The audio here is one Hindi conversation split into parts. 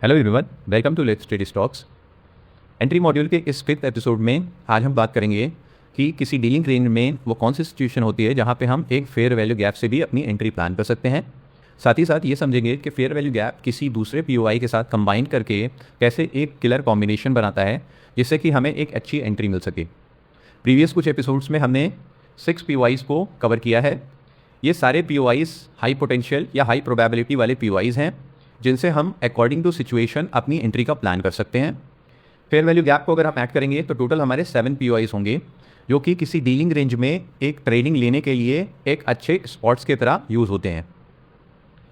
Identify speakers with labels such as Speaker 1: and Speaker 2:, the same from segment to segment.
Speaker 1: Hello everyone, welcome to let's trade stocks. Entry module के इस 5th एपिसोड में आज हम बात करेंगे कि किसी डीलिंग रेंज में वो कौन सी सिचुएशन होती है जहां पे हम एक फेयर वैल्यू गैप से भी अपनी एंट्री प्लान कर सकते हैं। साथ ही साथ ये समझेंगे कि फेयर वैल्यू गैप किसी दूसरे पीओआई के साथ कंबाइन करके कैसे एक किलर कॉम्बिनेशन बनाता है जिससे कि हमें एक अच्छी एंट्री मिल सके। प्रीवियस कुछ एपिसोड्स में हमने 6 पीओआईज़ को कवर किया है। ये सारे पीओआईज़ हाई पोटेंशियल या हाई प्रोबेबिलिटी वाले पीओआईज़ हैं जिनसे हम अकॉर्डिंग टू सिचुएशन अपनी एंट्री का प्लान कर सकते हैं। फेयर वैल्यू गैप को अगर हम ऐड करेंगे तो टोटल हमारे 7 पीओआईज़ होंगे जो कि किसी डीलिंग रेंज में एक ट्रेडिंग लेने के लिए एक अच्छे स्पॉट्स की तरह यूज़ होते हैं।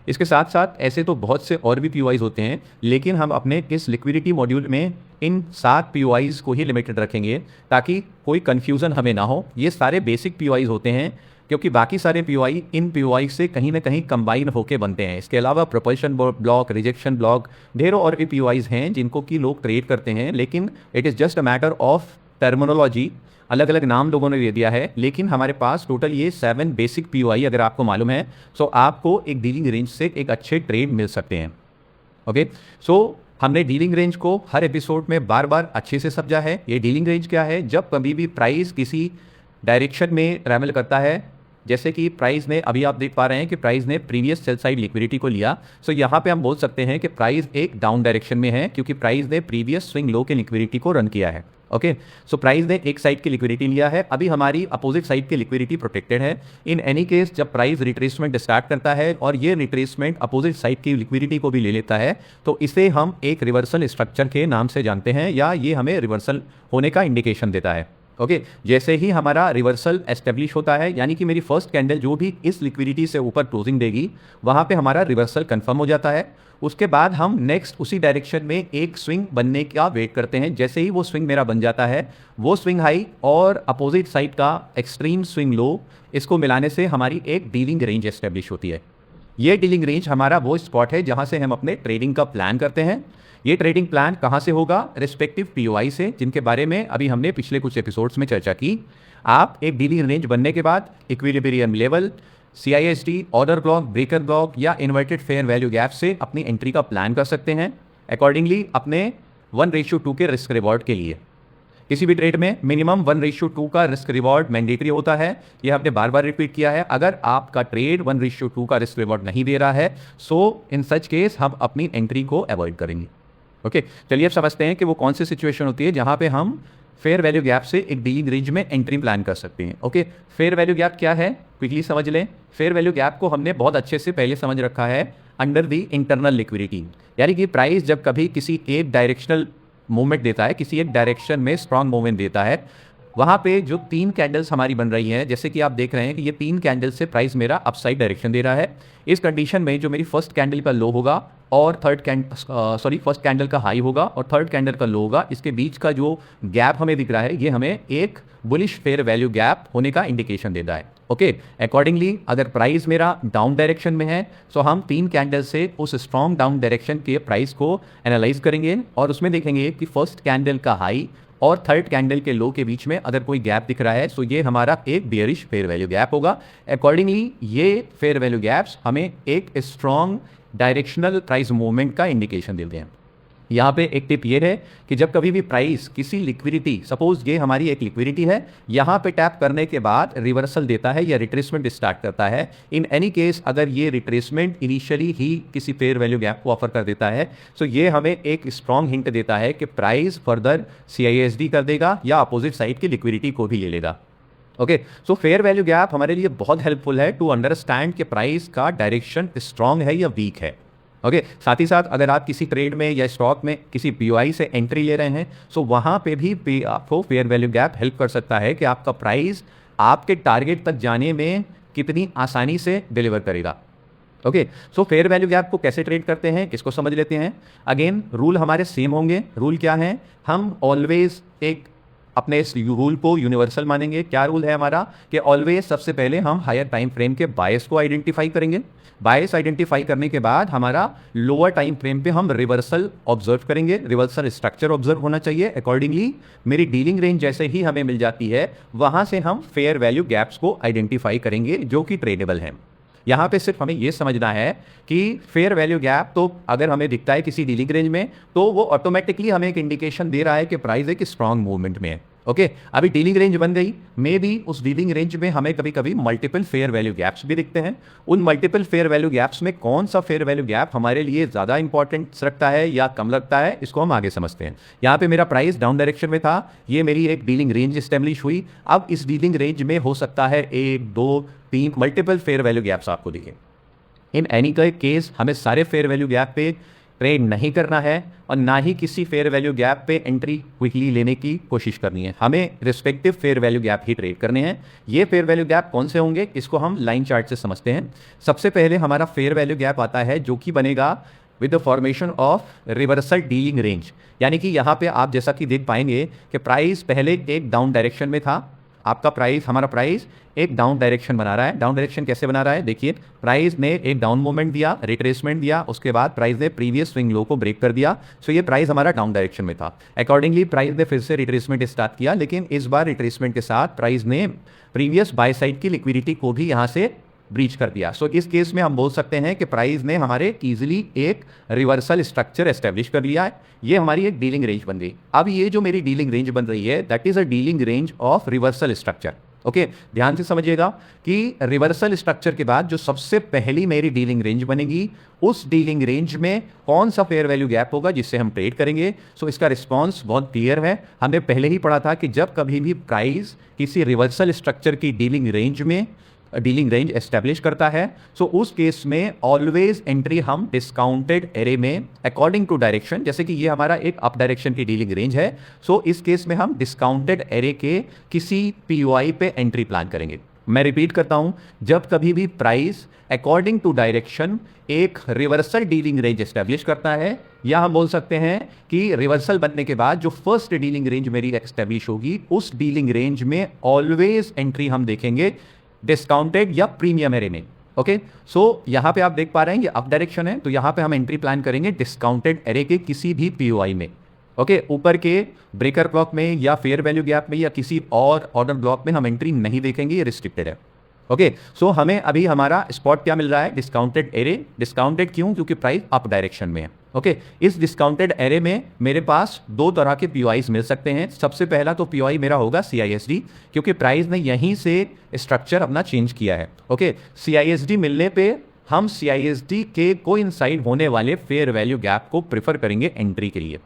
Speaker 1: इसके साथ साथ ऐसे तो बहुत से और भी पीओआईज़ होते हैं, लेकिन हम अपने इस लिक्विडिटी मॉड्यूल में इन 7 पीओआईज़ को ही लिमिटेड रखेंगे ताकि कोई कन्फ्यूज़न हमें ना हो। ये सारे बेसिक पीओआईज़ होते हैं क्योंकि बाकी सारे पीओआई इन पीओआई से कहीं ना कहीं कंबाइन होकर बनते हैं। इसके अलावा प्रोपल्शन ब्लॉक, रिजेक्शन ब्लॉक, ढेरों और भी पीओआईज़ हैं जिनको कि लोग ट्रेड करते हैं, लेकिन it is just a matter of terminology. अलग अलग नाम लोगों ने दे दिया है, लेकिन हमारे पास टोटल ये 7 बेसिक पीओआई अगर आपको मालूम है तो आपको एक डीलिंग रेंज से एक अच्छे ट्रेड मिल सकते हैं। ओके, सो हमने डीलिंग रेंज को हर एपिसोड में बार बार अच्छे से समझा है। ये डीलिंग रेंज क्या है? जब कभी भी प्राइस किसी डायरेक्शन में ट्रैवल करता है, जैसे कि प्राइस ने, अभी आप देख पा रहे हैं कि प्राइस ने प्रीवियस सेल साइड लिक्विडिटी को लिया, सो यहाँ पे हम बोल सकते हैं कि प्राइस एक डाउन डायरेक्शन में है क्योंकि प्राइस ने प्रीवियस स्विंग लो के लिक्विडिटी को रन किया है। ओके, सो प्राइस ने एक साइड की लिक्विडिटी लिया है, अभी हमारी अपोजिट साइड की लिक्विडिटी प्रोटेक्टेड है। इन एनी केस जब प्राइस रिट्रेसमेंट स्टार्ट करता है और ये रिट्रेसमेंट अपोजिट साइड की लिक्विडिटी को भी ले लेता है तो इसे हम एक रिवर्सल स्ट्रक्चर के नाम से जानते हैं, या ये हमें रिवर्सल होने का इंडिकेशन देता है। ओके, जैसे ही हमारा रिवर्सल एस्टेब्लिश होता है, यानी कि मेरी फर्स्ट कैंडल जो भी इस लिक्विडिटी से ऊपर क्लोजिंग देगी वहाँ पे हमारा रिवर्सल कंफर्म हो जाता है। उसके बाद हम नेक्स्ट उसी डायरेक्शन में एक स्विंग बनने का वेट करते हैं। जैसे ही वो स्विंग मेरा बन जाता है, वो स्विंग हाई और अपोजिट साइड का एक्सट्रीम स्विंग लो, इसको मिलाने से हमारी एक डीलिंग रेंज एस्टेब्लिश होती है। ये डीलिंग रेंज हमारा वो स्पॉट है जहाँ से हम अपने ट्रेडिंग का प्लान करते हैं। ये ट्रेडिंग प्लान कहाँ से होगा? रिस्पेक्टिव पीओआई से, जिनके बारे में अभी हमने पिछले कुछ एपिसोड्स में चर्चा की। आप एक डीलिंग रेंज बनने के बाद equilibrium level, CISD, order block, breaker block या इन्वर्टेड फेयर वैल्यू गैप से अपनी एंट्री का प्लान कर सकते हैं अकॉर्डिंगली अपने 1:2 के रिस्क रिवॉर्ड के लिए। किसी भी ट्रेड में मिनिमम 1:2 का रिस्क रिवॉर्ड मैंडेटरी होता है। यह हमने बार बार रिपीट किया है। अगर आपका ट्रेड 1:2 का रिस्क रिवॉर्ड नहीं दे रहा है, सो इन सच केस हम अपनी एंट्री को अवॉइड करेंगे। ओके, चलिए अब समझते हैं कि वो कौन सी सिचुएशन होती है जहां पे हम फेयर वैल्यू गैप से एक डीलिंग रेंज में एंट्री प्लान कर सकते हैं। ओके, फेयर वैल्यू गैप क्या है क्विकली समझ लें। फेयर वैल्यू गैप को हमने बहुत अच्छे से पहले समझ रखा है अंडर द इंटरनल लिक्विडिटी, यानी कि प्राइस जब कभी किसी एक डायरेक्शनल मूवमेंट देता है, किसी एक डायरेक्शन में स्ट्रॉन्ग मूवमेंट देता है, वहाँ पे जो 3 कैंडल्स हमारी बन रही हैं, जैसे कि आप देख रहे हैं कि ये 3 कैंडल से प्राइस मेरा अपसाइड डायरेक्शन दे रहा है। इस कंडीशन में जो मेरी फर्स्ट कैंडल का लो होगा और फर्स्ट कैंडल का हाई होगा और थर्ड कैंडल का लो होगा, इसके बीच का जो गैप हमें दिख रहा है ये हमें एक बुलिश फेयर वैल्यू गैप होने का इंडिकेशन देता है। ओके, अकॉर्डिंगली अगर प्राइस मेरा डाउन डायरेक्शन में है तो हम 3 कैंडल से उस स्ट्रॉन्ग डाउन डायरेक्शन के प्राइस को एनालाइज करेंगे और उसमें देखेंगे कि फर्स्ट कैंडल का हाई और थर्ड कैंडल के लो के बीच में अगर कोई गैप दिख रहा है तो ये हमारा एक बेयरिश फेयर वैल्यू गैप होगा। अकॉर्डिंगली ये फेयर वैल्यू गैप्स हमें एक स्ट्रॉन्ग डायरेक्शनल प्राइस मूवमेंट का इंडिकेशन देते हैं। यहाँ पे एक टिप ये है कि जब कभी भी प्राइस किसी लिक्विडिटी, सपोज ये हमारी एक लिक्विडिटी है, यहाँ पे टैप करने के बाद रिवर्सल देता है या रिट्रेसमेंट स्टार्ट करता है, इन एनी केस अगर ये रिट्रेसमेंट इनिशियली ही किसी फेयर वैल्यू गैप को ऑफर कर देता है तो ये हमें एक स्ट्रॉन्ग हिंट देता है कि प्राइस फर्दर सीआईएसडी कर देगा या अपोजिट साइड की लिक्विडिटी को भी ले लेगा। Okay, so fair value gap हमारे लिए बहुत हेल्पफुल है टू अंडरस्टैंड कि प्राइस का डायरेक्शन स्ट्रॉन्ग है या वीक है। ओके, साथ ही साथ अगर आप किसी ट्रेड में या स्टॉक में किसी पीओआई से एंट्री ले रहे हैं सो वहाँ पे भी आपको फेयर वैल्यू गैप हेल्प कर सकता है कि आपका प्राइस आपके टारगेट तक जाने में कितनी आसानी से डिलीवर करेगा। Okay, so fair value gap को कैसे ट्रेड करते हैं, किसको समझ लेते हैं। अगेन रूल हमारे सेम होंगे। रूल क्या है? हम ऑलवेज एक अपने इस रूल को यूनिवर्सल मानेंगे। क्या रूल है हमारा? कि ऑलवेज सबसे पहले हम हायर टाइम फ्रेम के बायस को आइडेंटिफाई करेंगे। बायस आइडेंटिफाई करने के बाद हमारा लोअर टाइम फ्रेम पे हम रिवर्सल ऑब्जर्व करेंगे, रिवर्सल स्ट्रक्चर ऑब्जर्व होना चाहिए। अकॉर्डिंगली मेरी डीलिंग रेंज जैसे ही हमें मिल जाती है वहां से हम फेयर वैल्यू गैप्स को आइडेंटिफाई करेंगे जो कि ट्रेडेबल हैं। यहाँ पे सिर्फ हमें ये समझना है कि फेयर वैल्यू गैप तो अगर हमें दिखता है किसी डीलिंग रेंज में तो वो ऑटोमेटिकली हमें एक इंडिकेशन दे रहा है कि प्राइस एक स्ट्रांग मूवमेंट में है। ओके, अभी डीलिंग रेंज बन गई, मे बी उस डीलिंग रेंज में हमें कभी कभी मल्टीपल फेयर वैल्यू गैप्स भी दिखते हैं। उन मल्टीपल फेयर वैल्यू गैप्स में कौन सा फेयर वैल्यू गैप हमारे लिए ज़्यादा इंपॉर्टेंस रखता है या कम लगता है, इसको हम आगे समझते हैं। यहाँ पे मेरा प्राइस डाउन डायरेक्शन में था, ये मेरी एक डीलिंग रेंज स्टैब्लिश हुई। अब इस डीलिंग रेंज में हो सकता है 1, 2, 3 मल्टीपल फेयर वैल्यू गैप्स आपको दिखे। इन एनी केस हमें सारे फेयर वैल्यू गैप पे ट्रेड नहीं करना है और ना ही किसी फेयर वैल्यू गैप पे एंट्री क्विकली लेने की कोशिश करनी है। हमें रिस्पेक्टिव फेयर वैल्यू गैप ही ट्रेड करने हैं। ये फेयर वैल्यू गैप कौन से होंगे, इसको हम लाइन चार्ट से समझते हैं। सबसे पहले हमारा फेयर वैल्यू गैप आता है जो कि बनेगा with the formation of reversal dealing range, यानी कि यहाँ पे आप जैसा कि देख पाएंगे कि प्राइस पहले एक डाउन डायरेक्शन में था, आपका प्राइस, हमारा प्राइस एक डाउन डायरेक्शन बना रहा है। डाउन डायरेक्शन कैसे बना रहा है, देखिए प्राइस ने एक डाउन मूवमेंट दिया, रिट्रेसमेंट दिया, उसके बाद प्राइस ने प्रीवियस स्विंग लो को ब्रेक कर दिया। सो ये प्राइस हमारा डाउन डायरेक्शन में था। अकॉर्डिंगली प्राइस ने फिर से रिट्रेसमेंट स्टार्ट किया, लेकिन इस बार रिट्रेसमेंट के साथ प्राइस ने प्रीवियस बाय साइड की लिक्विडिटी को भी यहाँ से ब्रीच कर दिया। सो इस केस में हम बोल सकते हैं कि प्राइस ने हमारे इजीली एक रिवर्सल स्ट्रक्चर एस्टेब्लिश कर लिया है। ये हमारी एक डीलिंग रेंज बन गई। अब ये जो मेरी डीलिंग रेंज बन रही है that is a dealing range of reversal structure. Okay, ध्यान से समझिएगा कि रिवर्सल स्ट्रक्चर के बाद जो सबसे पहली मेरी डीलिंग रेंज बनेगी, उस डीलिंग रेंज में कौन सा फेयर वैल्यू गैप होगा जिससे हम ट्रेड करेंगे। सो इसका रिस्पांस बहुत क्लियर है। हमने पहले ही पढ़ा था कि जब कभी भी प्राइस किसी रिवर्सल स्ट्रक्चर की डीलिंग रेंज एस्टेब्लिश करता है, सो उस केस में ऑलवेज एंट्री हम डिस्काउंटेड एरे में अकॉर्डिंग टू डायरेक्शन, जैसे कि ये हमारा एक अप डायरेक्शन की डीलिंग रेंज है, सो इस केस में हम डिस्काउंटेड एरे के किसी पीओआई पे एंट्री प्लान करेंगे। मैं रिपीट करता हूं, जब कभी भी प्राइस अकॉर्डिंग टू डायरेक्शन एक रिवर्सल डीलिंग रेंज एस्टेब्लिश करता है, या हम बोल सकते हैं कि रिवर्सल बनने के बाद जो फर्स्ट डीलिंग रेंज मेरी एस्टेब्लिश होगी, उस डीलिंग रेंज में ऑलवेज एंट्री हम देखेंगे डिस्काउंटेड या प्रीमियम एरे में। ओके, सो यहां पे आप देख पा रहे हैं ये अप डायरेक्शन है, तो यहां पे हम एंट्री प्लान करेंगे डिस्काउंटेड एरे के किसी भी पीओआई में। ओके, ऊपर के ब्रेकर ब्लॉक में या फेयर वैल्यू गैप में या किसी और ऑर्डर ब्लॉक में हम एंट्री नहीं देखेंगे, ये रिस्ट्रिक्टेड है। ओके, सो हमें अभी हमारा स्पॉट क्या मिल रहा है, डिस्काउंटेड एरे। डिस्काउंटेड क्यों, क्योंकि प्राइस अप डायरेक्शन में है। ओके, इस डिस्काउंटेड एरे में मेरे पास दो तरह के पीओआईज मिल सकते हैं। सबसे पहला तो पीओआई मेरा होगा सीआईएसडी, क्योंकि प्राइस ने यहीं से स्ट्रक्चर अपना चेंज किया है। ओके, सीआईएसडी मिलने पे हम सीआईएसडी के कोइंसाइड होने वाले फेयर वैल्यू गैप को प्रेफर करेंगे एंट्री के लिए।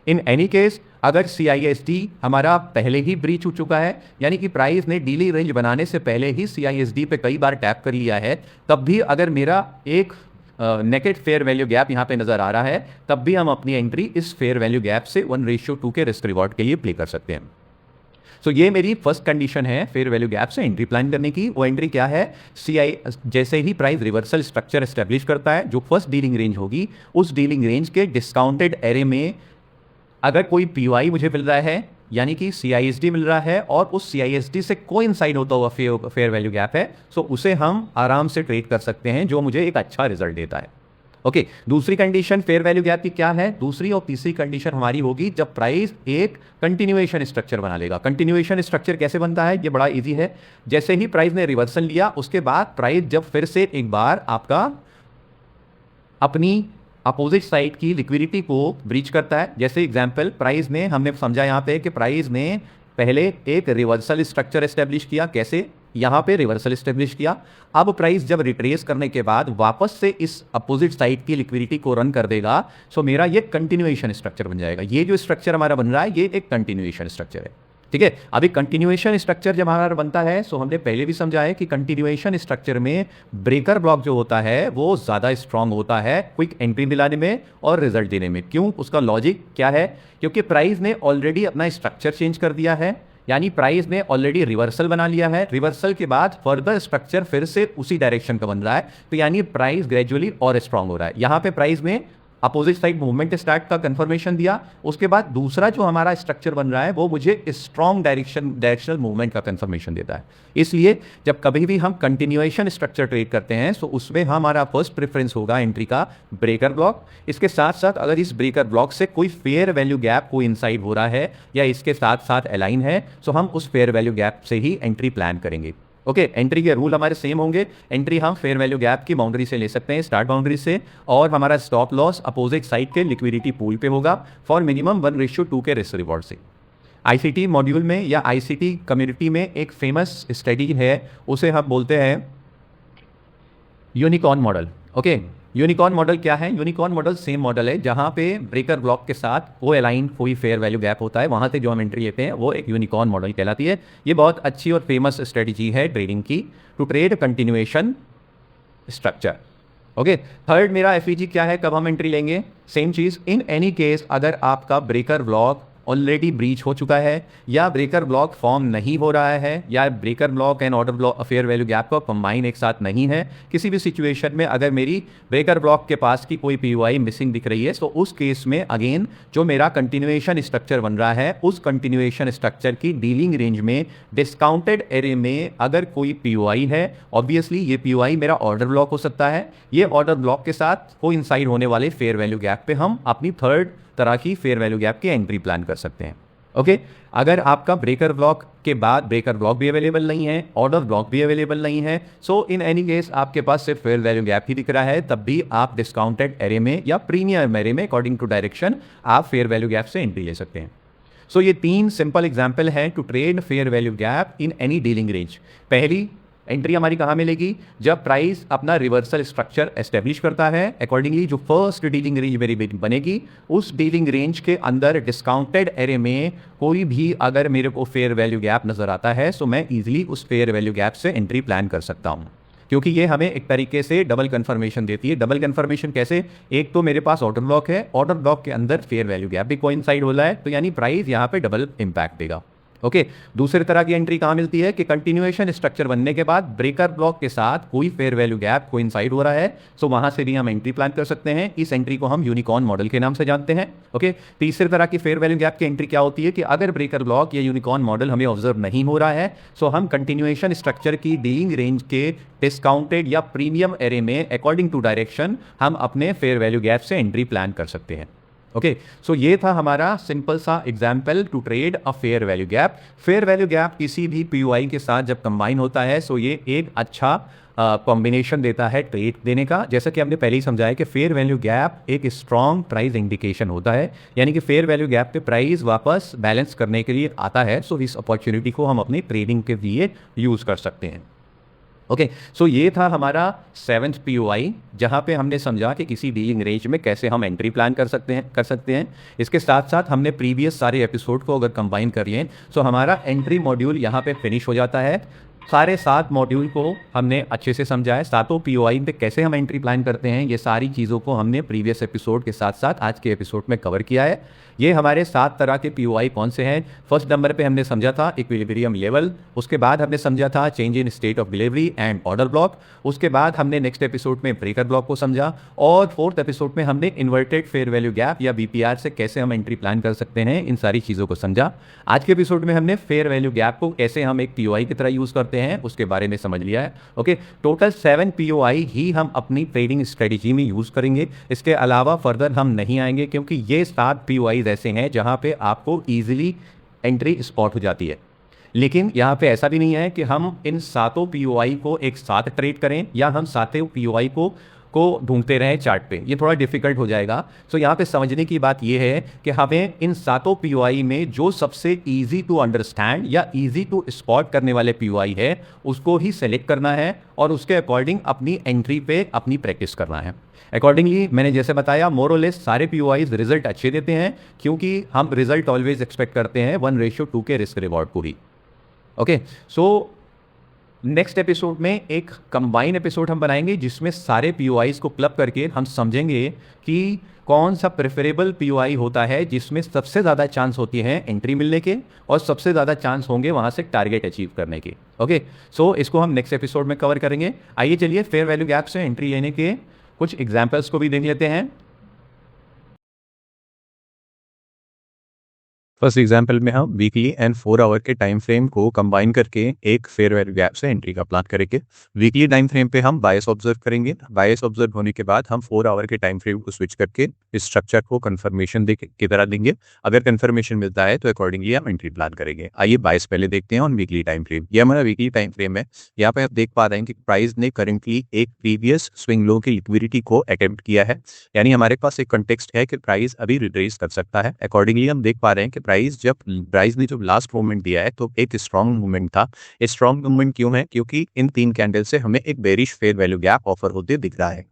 Speaker 1: इन एनी केस अगर सीआईएसडी हमारा पहले ही ब्रीच हो चुका है, यानी कि प्राइस ने डीलिंग रेंज बनाने से पहले ही सीआईएसडी पे कई बार टैप कर लिया है, तब भी अगर मेरा एक नेकेड फेयर वैल्यू गैप यहाँ पे नजर आ रहा है, तब भी हम अपनी एंट्री इस फेयर वैल्यू गैप से 1:2 के रिस्क रिवॉर्ड के लिए प्ले कर सकते हैं। सो ये मेरी फर्स्ट कंडीशन है फेयर वैल्यू गैप से एंट्री प्लान करने की। वो एंट्री क्या है, जैसे ही प्राइस रिवर्सल स्ट्रक्चर एस्टेब्लिश करता है, जो फर्स्ट डीलिंग रेंज होगी, उस डीलिंग रेंज के डिस्काउंटेड एरे में अगर कोई पीओआई मुझे मिल रहा है, यानी कि सीआईएसडी मिल रहा है और उस सीआईएसडी से कोइंसाइड होता हुआ फेयर वैल्यू गैप है, सो उसे हम आराम से ट्रेड कर सकते हैं, जो मुझे एक अच्छा रिजल्ट देता है। ओके, दूसरी कंडीशन फेयर वैल्यू गैप की क्या है, दूसरी और तीसरी कंडीशन हमारी होगी जब प्राइस एक कंटिन्यूएशन स्ट्रक्चर बना लेगा। कंटिन्यूएशन स्ट्रक्चर कैसे बनता है, ये बड़ा इजी है। जैसे ही प्राइस ने रिवर्सल लिया, उसके बाद प्राइस जब फिर से एक बार आपका अपनी अपोजिट साइड की लिक्विडिटी को ब्रीच करता है, जैसे एग्जांपल प्राइस ने, हमने समझा यहाँ पे कि प्राइस ने पहले एक रिवर्सल स्ट्रक्चर एस्टेब्लिश किया, कैसे, यहाँ पे रिवर्सल एस्टेब्लिश किया। अब प्राइस जब रिट्रेस करने के बाद वापस से इस अपोजिट साइड की लिक्विडिटी को रन कर देगा, सो मेरा ये कंटिन्यूएशन स्ट्रक्चर बन जाएगा। ये जो स्ट्रक्चर हमारा बन रहा है, ये एक कंटिन्यूएशन स्ट्रक्चर है। ठीक है, अभी कंटिन्यूएशन स्ट्रक्चर जब हमारा बनता है, सो हमने पहले भी समझा है कि कंटिन्यूएशन स्ट्रक्चर में ब्रेकर ब्लॉक जो होता है वो ज़्यादा स्ट्रांग होता है क्विक एंट्री दिलाने में और रिजल्ट देने में। क्यों, उसका लॉजिक क्या है, क्योंकि प्राइस ने ऑलरेडी अपना स्ट्रक्चर चेंज कर दिया है, यानी प्राइस ने ऑलरेडी रिवर्सल बना लिया है। रिवर्सल के बाद फर्दर स्ट्रक्चर फिर से उसी डायरेक्शन का बन रहा है, तो यानी प्राइस ग्रेजुअली और स्ट्रांग हो रहा है। यहाँ पे प्राइस में अपोजिट साइड मूवमेंट स्टार्ट का कंफर्मेशन दिया, उसके बाद दूसरा जो हमारा स्ट्रक्चर बन रहा है वो मुझे स्ट्रॉन्ग डायरेक्शनल मूवमेंट का कंफर्मेशन देता है। इसलिए जब कभी भी हम कंटिन्यूएशन स्ट्रक्चर ट्रेड करते हैं, तो उसमें हमारा फर्स्ट प्रेफरेंस होगा एंट्री का ब्रेकर ब्लॉक। इसके साथ साथ अगर इस ब्रेकर ब्लॉक से कोई फेयर वैल्यू गैप को इनसाइड हो रहा है या इसके साथ साथ अलाइन है, तो हम उस फेयर वैल्यू गैप से ही एंट्री प्लान करेंगे। ओके, एंट्री के रूल हमारे सेम होंगे। एंट्री हम फेयर वैल्यू गैप की बाउंड्री से ले सकते हैं, स्टार्ट बाउंड्री से, और हमारा स्टॉप लॉस अपोजिट साइड के लिक्विडिटी पूल पे होगा फॉर मिनिमम 1:2 के रिस्क रिवॉर्ड से। आईसीटी मॉड्यूल में या आईसीटी कम्युनिटी में एक फेमस स्ट्रेटजी है, उसे हम बोलते हैं unicorn model. Okay, unicorn model क्या है? यूनिकॉर्न मॉडल सेम मॉडल है जहां पे ब्रेकर ब्लॉक के साथ को अलाइन कोई फेयर वैल्यू गैप होता है, वहां से जो हम एंट्री लेते हैं वो एक यूनिकॉर्न मॉडल कहलाती है। ये बहुत अच्छी और फेमस स्ट्रेटजी है ट्रेडिंग की, to trade continuation structure. Okay, third मेरा एफईजी क्या है, कब हम एंट्री लेंगे? सेम चीज, इन एनी केस अगर आपका ब्रेकर ब्लॉक ऑलरेडी ब्रीच हो चुका है या ब्रेकर ब्लॉक फॉर्म नहीं हो रहा है या breaker block and order block fair value gap का कंबाइन एक साथ नहीं है, किसी भी सिचुएशन में अगर मेरी ब्रेकर ब्लॉक के पास की कोई पीयूआई मिसिंग दिख रही है, तो उस केस में अगेन जो मेरा कंटिन्यूएशन स्ट्रक्चर बन रहा है, उस कंटिन्यूएशन स्ट्रक्चर की डीलिंग रेंज में डिस्काउंटेड एरे में अगर कोई पीयूआई है, ऑब्वियसली ये पीयूआई मेरा ऑर्डर ब्लॉक हो सकता है। ये ऑर्डर ब्लॉक के साथ कोइंसाइड होने वाले फेयर वैल्यू गैप पे हम अपनी थर्ड तरह की फेयर वैल्यू गैप की एंट्री प्लान कर सकते हैं। ओके, अगर आपका ब्रेकर ब्लॉक के बाद ब्रेकर ब्लॉक भी अवेलेबल नहीं है, ऑर्डर ब्लॉक भी अवेलेबल नहीं है, सो इन एनी केस आपके पास सिर्फ फेयर वैल्यू गैप ही दिख रहा है, तब भी आप डिस्काउंटेड एरे में या प्रीमियम एरे में अकॉर्डिंग टू डायरेक्शन आप फेयर वैल्यू गैप से एंट्री ले सकते हैं। सो ये 3 सिंपल एग्जाम्पल हैं to trade fair value gap in any dealing range. पहली एंट्री हमारी कहाँ मिलेगी? जब प्राइस अपना रिवर्सल स्ट्रक्चर एस्टेब्लिश करता है, अकॉर्डिंगली जो फर्स्ट डीलिंग रेंज मेरी बनेगी, उस डीलिंग रेंज के अंदर डिस्काउंटेड एरे में कोई भी अगर मेरे को फेयर वैल्यू गैप नजर आता है, सो मैं इजीली उस फेयर वैल्यू गैप से एंट्री प्लान कर सकता हूँ, क्योंकि ये हमें एक तरीके से डबल कंफर्मेशन देती है। डबल कंफर्मेशन कैसे? एक तो मेरे पास ऑर्डर ब्लॉक है, ऑर्डर ब्लॉक के अंदर फेयर वैल्यू गैप भी कोइंसाइड हो रहा है, तो यानी प्राइस यहाँ पे डबल इंपैक्ट देगा। ओके, दूसरी तरह की एंट्री कहाँ मिलती है कि कंटिन्यूएशन स्ट्रक्चर बनने के बाद ब्रेकर ब्लॉक के साथ कोई फेयर वैल्यू गैप कोइंसाइड हो रहा है, सो वहां से भी हम एंट्री प्लान कर सकते हैं। इस एंट्री को हम यूनिकॉर्न मॉडल के नाम से जानते हैं। ओके, तीसरी तरह की फेयर वैल्यू गैप की एंट्री क्या होती है कि अगर ब्रेकर ब्लॉक या यूनिकॉर्न मॉडल हमें ऑब्जर्व नहीं हो रहा है, सो हम कंटिन्यूएशन स्ट्रक्चर की डीलिंग रेंज के डिस्काउंटेड या प्रीमियम एरे में अकॉर्डिंग टू डायरेक्शन हम अपने फेयर वैल्यू गैप से एंट्री प्लान कर सकते हैं। ओके, सो ये था हमारा सिंपल सा example to trade a fair value gap. Fair value gap किसी भी पीयूआई के साथ जब कंबाइन होता है, सो ये एक अच्छा कॉम्बिनेशन देता है ट्रेड देने का। जैसा कि हमने पहले ही समझाया कि फेयर वैल्यू गैप एक स्ट्रॉन्ग प्राइस इंडिकेशन होता है, यानी कि फेयर वैल्यू गैप पे प्राइस वापस बैलेंस करने के लिए आता है, सो इस अपॉर्चुनिटी को हम अपनी ट्रेडिंग के लिए यूज़ कर सकते हैं। ओके, सो ये था हमारा 7th पीओआई, जहाँ पे हमने समझा कि किसी डीलिंग रेंज में कैसे हम एंट्री प्लान कर सकते हैं। इसके साथ साथ हमने प्रीवियस सारे एपिसोड को अगर कंबाइन करिए, सो हमारा एंट्री मॉड्यूल यहाँ पे फिनिश हो जाता है। सारे 7 मॉड्यूल को हमने अच्छे से समझा है। 7 पीओआई पे कैसे हम एंट्री प्लान करते हैं, ये सारी चीज़ों को हमने प्रीवियस एपिसोड के साथ साथ आज के एपिसोड में कवर किया है। ये हमारे 7 तरह के पीओआई कौन से हैं? फर्स्ट नंबर पे हमने समझा था इक्विलिब्रियम लेवल, उसके बाद हमने समझा था change in state of delivery and order block, उसके बाद हमने नेक्स्ट एपिसोड में ब्रेकर ब्लॉक को समझा, और 4th एपिसोड में हमने इन्वर्टेड फेयर वैल्यू गैप या बीपीआर से कैसे हम एंट्री प्लान कर सकते हैं, इन सारी चीज़ों को समझा। आज के एपिसोड में हमने फेयर वैल्यू गैप को कैसे हम एक पीओआई की तरह यूज़ करते हैं उसके बारे में समझ लिया है। ओके, टोटल 7 पीओआई ही हम अपनी ट्रेडिंग स्ट्रेटेजी में यूज़ करेंगे। इसके अलावा फर्दर हम नहीं आएंगे, क्योंकि ये 7 पीओआई ऐसे हैं जहाँ पे आपको ईजिली एंट्री स्पॉट हो जाती है। लेकिन यहाँ पे ऐसा भी नहीं है कि हम इन 7 पीओआई को एक साथ ट्रेड करें या हम 7 पीओआई को ढूंढते रहें चार्ट पे, ये थोड़ा डिफिकल्ट हो जाएगा। सो यहाँ पे समझने की बात ये है कि हमें इन 7 पीओआई में जो सबसे इजी टू अंडरस्टैंड या इजी टू स्पॉट करने वाले पीओआई है, उसको ही सेलेक्ट करना है और उसके अकॉर्डिंग अपनी एंट्री पे अपनी प्रैक्टिस करना है। अकॉर्डिंगली मैंने जैसे बताया, मोर और लेस सारे पीओआईज रिजल्ट अच्छे देते हैं, क्योंकि हम रिजल्ट ऑलवेज एक्सपेक्ट करते हैं 1:2 के रिस्क रिवॉर्ड को ही। ओके, सो नेक्स्ट एपिसोड में एक कंबाइन एपिसोड हम बनाएंगे, जिसमें सारे पीओआईज को क्लब करके हम समझेंगे कि कौन सा प्रेफरेबल पीओआई होता है जिसमें सबसे ज़्यादा चांस होती है एंट्री मिलने के और सबसे ज़्यादा चांस होंगे वहाँ से टारगेट अचीव करने के। ओके, सो इसको हम नेक्स्ट एपिसोड में कवर करेंगे। आइए चलिए फेयर वैल्यू गैप से एंट्री लेने के कुछ एग्जाम्पल्स को भी देख लेते हैं। फर्स्ट एग्जांपल में हम वीकली एंड 4 आवर के टाइम फ्रेम को कंबाइन करके एक फेयर वैल्यू गैप से एंट्री का प्लान करेंगे। वीकली टाइम फ्रेम पे हम बायस ऑब्जर्व करेंगे। बायस ऑब्जर्व होने के बाद हम 4 आवर के टाइम फ्रेम को स्विच करके इस स्ट्रक्चर को कंफर्मेशन दे की तरह देंगे। अगर कंफर्मेशन मिलता है तो अकॉर्डिंगली हम एंट्री प्लान करेंगे। आइए बायस पहले देखते हैं ऑन वीकली टाइम फ्रेम। ये हमारा वीकली टाइम फ्रेम है। यहाँ पे आप देख पा रहे हैं कि प्राइस ने करेंटली एक प्रीवियस स्विंग लो की लिक्विडिटी को अटेम्प्ट किया है, यानी हमारे पास एक कंटेक्स्ट है कि प्राइस अभी रिट्रेस कर सकता है। अकॉर्डिंगली हम देख पा रहे हैं कि प्राइस ने जब लास्ट मूवमेंट दिया है तो एक स्ट्रॉन्ग मूवमेंट था। स्ट्रॉन्ग मूवमेंट क्यों है? क्योंकि इन 3 कैंडल से हमें एक bearish fair value gap offer होते दिख रहा है।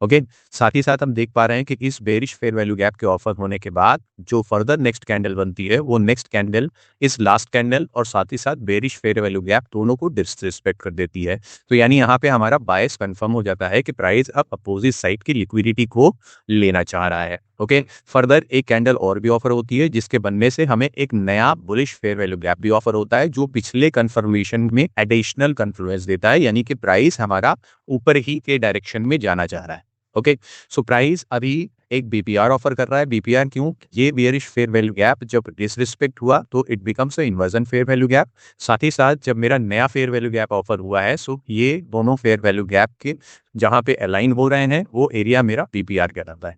Speaker 1: ओके, साथ ही साथ हम देख पा रहे हैं कि इस बेरिश फेयर वैल्यू गैप के ऑफर होने के बाद जो फर्दर नेक्स्ट कैंडल बनती है वो नेक्स्ट कैंडल इस लास्ट कैंडल और साथ ही साथ बेरिश फेयर वैल्यू गैप दोनों को डिसरिस्पेक्ट कर देती है। तो यानी यहाँ पे हमारा बायस कंफर्म हो जाता है कि प्राइस अब अपोजिट साइड की लिक्विडिटी को लेना चाह रहा है। ओके, फर्दर एक कैंडल और भी ऑफर होती है जिसके बनने से हमें एक नया बुलिश फेयर वैल्यू गैप भी ऑफर होता है जो पिछले कंफर्मेशन में एडिशनल कन्फ्लुएंस देता है, यानी कि प्राइस हमारा ऊपर ही के डायरेक्शन में जाना चाह रहा है। ओके, सो प्राइस अभी एक बीपीआर ऑफर कर रहा है। बीपीआर क्यों? ये बेयरिश फेयर वैल्यू गैप जब डिसरिस्पेक्ट हुआ तो it becomes a inversion fair value gap. साथ ही साथ जब मेरा नया फेयर वैल्यू गैप ऑफर हुआ है, सो ये दोनों फेयर वैल्यू गैप के जहां पे अलाइन हो रहे हैं वो एरिया मेरा बीपीआर कहलाता है।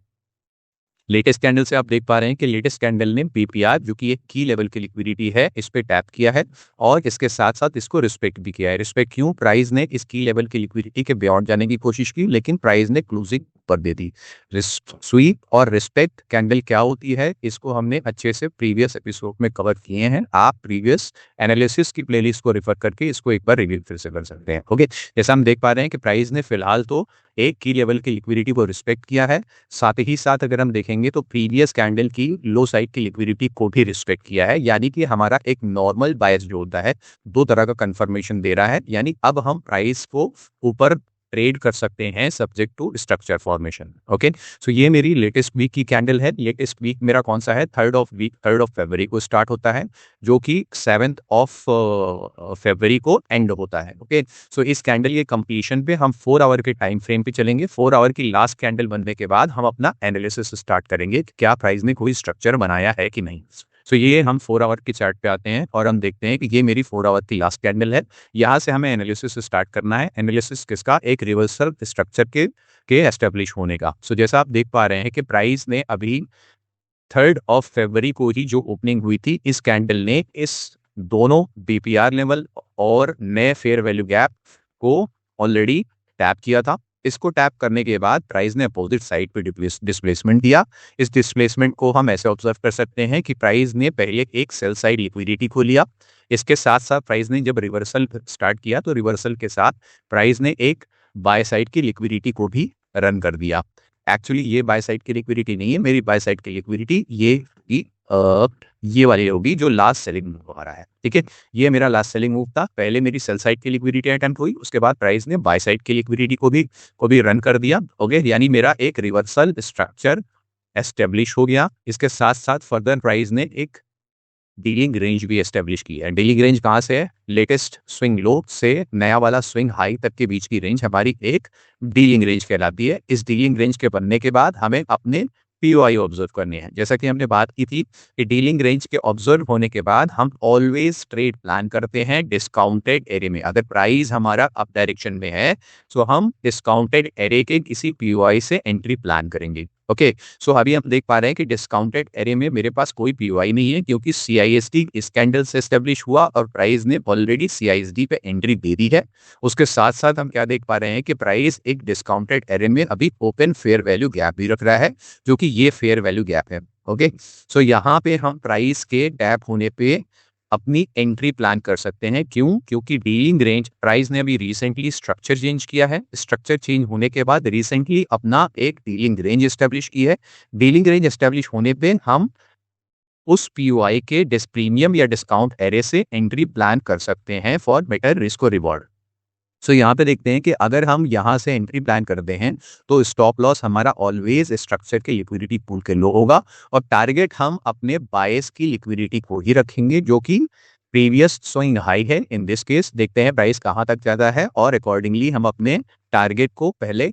Speaker 1: लेटेस्ट कैंडल से आप देख पा रहे हैं कि लेटेस्ट कैंडल ने पीपीआर जो कि एक की लेवल की लिक्विडिटी है इस पे टैप किया है और इसके साथ साथ इसको रिस्पेक्ट भी किया है। रिस्पेक्ट क्यों? प्राइस ने इस की लेवल की लिक्विडिटी के बियॉन्ड जाने की कोशिश की लेकिन प्राइस ने क्लोजिंग पर दे दी। स्वीप और रिस्पेक्ट कैंडल क्या होती है इसको हमने अच्छे से प्रीवियस एपिसोड में कवर किए हैं। आप प्रीवियस एनालिसिस की प्लेलिस्ट को रेफर करके इसको एक बार रिव्यू फिर से कर सकते हैं। ओके, जैसा हम देख पा रहे हैं कि प्राइस ने फिलहाल तो एक की लेवल की लिक्विडिटी को रिस्पेक्ट किया है, साथ ही साथ अगर हम देखेंगे तो प्रीवियस कैंडल की लो साइड की लिक्विडिटी को भी रिस्पेक्ट किया है, यानी कि हमारा एक नॉर्मल बायस जो होता है दो तरह का कंफर्मेशन दे रहा है। यानी अब हम प्राइस को ऊपर ट्रेड कर सकते हैं subject to structure formation. Okay, so ये मेरी लेटेस्ट वीक की कैंडल है। लेटेस्ट वीक मेरा कौन सा है? 3rd of February को स्टार्ट होता है जो कि 7th of February को एंड होता है। ओके, सो इस कैंडल के कंप्लीशन पे हम 4 आवर के टाइम फ्रेम पे चलेंगे। 4 आवर की लास्ट कैंडल बनने के बाद हम अपना एनालिसिस स्टार्ट करेंगे कि क्या प्राइस ने कोई स्ट्रक्चर बनाया है कि नहीं। सो ये हम 4 आवर की चार्ट पे आते हैं और हम देखते हैं कि ये मेरी 4 आवर की लास्ट कैंडल है। यहाँ से हमें एनालिसिस स्टार्ट करना है। एनालिसिस किसका? एक रिवर्सल स्ट्रक्चर के एस्टेब्लिश होने का। सो जैसा आप देख पा रहे हैं कि प्राइस ने अभी 3rd of February को ही जो ओपनिंग हुई थी इस कैंडल ने इस दोनों बीपीआर लेवल और नए फेयर वैल्यू गैप को ऑलरेडी टैप किया था। इसको टैप करने के बाद प्राइस ने अपोजिट साइड पे डिस्प्लेसमेंट दिया। इस डिस्प्लेसमेंट को हम ऐसे ऑब्जर्व कर सकते हैं कि प्राइस ने पहले एक सेल साइड लिक्विडिटी को लिया। इसके साथ साथ प्राइस ने जब रिवर्सल स्टार्ट किया तो रिवर्सल के साथ प्राइस ने एक बाय साइड की लिक्विडिटी को भी रन कर दिया। एक्चुअली ये बाय साइड की लिक्विडिटी नहीं है, मेरी बाय साइड की लिक्विडिटी ये वाली होगी जो लास्ट सेलिंग मूव आ रहा है। ठीक है, ये मेरा लास्ट सेलिंग मूव था। पहले मेरी सेल साइड की लिक्विडिटी अटेम्प्ट हुई, उसके बाद प्राइस ने बाय साइड की लिक्विडिटी को भी रन कर दिया। ओके, यानी मेरा एक रिवर्सल स्ट्रक्चर एस्टेब्लिश हो गया। इसके साथ साथ फर्दर प्राइस ने एक डीलिंग रेंज भी एस्टेब्लिश की है। डीलिंग रेंज कहाँ से है? लेटेस्ट स्विंग लो से नया वाला स्विंग हाई तक के बीच की रेंज हमारी एक डीलिंग रेंज कहलाती है। इस डीलिंग रेंज के बनने के बाद हमें अपने पीओआई ऑब्जर्व करने हैं। जैसा कि हमने बात की थी कि डीलिंग रेंज के ऑब्जर्व होने के बाद हम ऑलवेज ट्रेड प्लान करते हैं डिस्काउंटेड एरे में। अगर प्राइस हमारा अप डायरेक्शन में है तो हम डिस्काउंटेड एरे के किसी पीओआई से एंट्री प्लान करेंगे। ओके, सो अभी हम देख पा रहे हैं कि डिस्काउंटेड एरे में मेरे पास कोई पीओआई नहीं है क्योंकि सीआईएसडी इस कैंडल से एस्टेब्लिश हुआ और प्राइस ने ऑलरेडी सीआईएसडी पे एंट्री दे दी है। उसके साथ साथ हम क्या देख पा रहे हैं कि प्राइस एक डिस्काउंटेड एरे में अभी ओपन फेयर वैल्यू गैप भी रख रहा है जो कि ये फेयर वैल्यू गैप है। ओके, सो यहाँ पे हम प्राइस के टैप होने पे अपनी एंट्री प्लान कर सकते हैं। क्यों? क्योंकि डीलिंग रेंज प्राइस ने अभी रिसेंटली स्ट्रक्चर चेंज किया है। स्ट्रक्चर चेंज होने के बाद रिसेंटली अपना एक डीलिंग रेंज एस्टेब्लिश की है। डीलिंग रेंज एस्टेब्लिश होने पे हम उस पीओआई के प्रीमियम या डिस्काउंट एरे से एंट्री प्लान कर सकते हैं फॉर बेटर रिस्क और रिवॉर्ड। सो यहाँ पे देखते हैं कि अगर हम यहाँ से एंट्री प्लान करते हैं तो स्टॉप लॉस हमारा ऑलवेज स्ट्रक्चर के लिक्विडिटी पूल के लो होगा और टारगेट हम अपने बायस की लिक्विडिटी को ही रखेंगे जो कि प्रीवियस स्विंग हाई है। इन दिस केस देखते हैं प्राइस कहाँ तक जाता है और अकॉर्डिंगली हम अपने टारगेट को पहले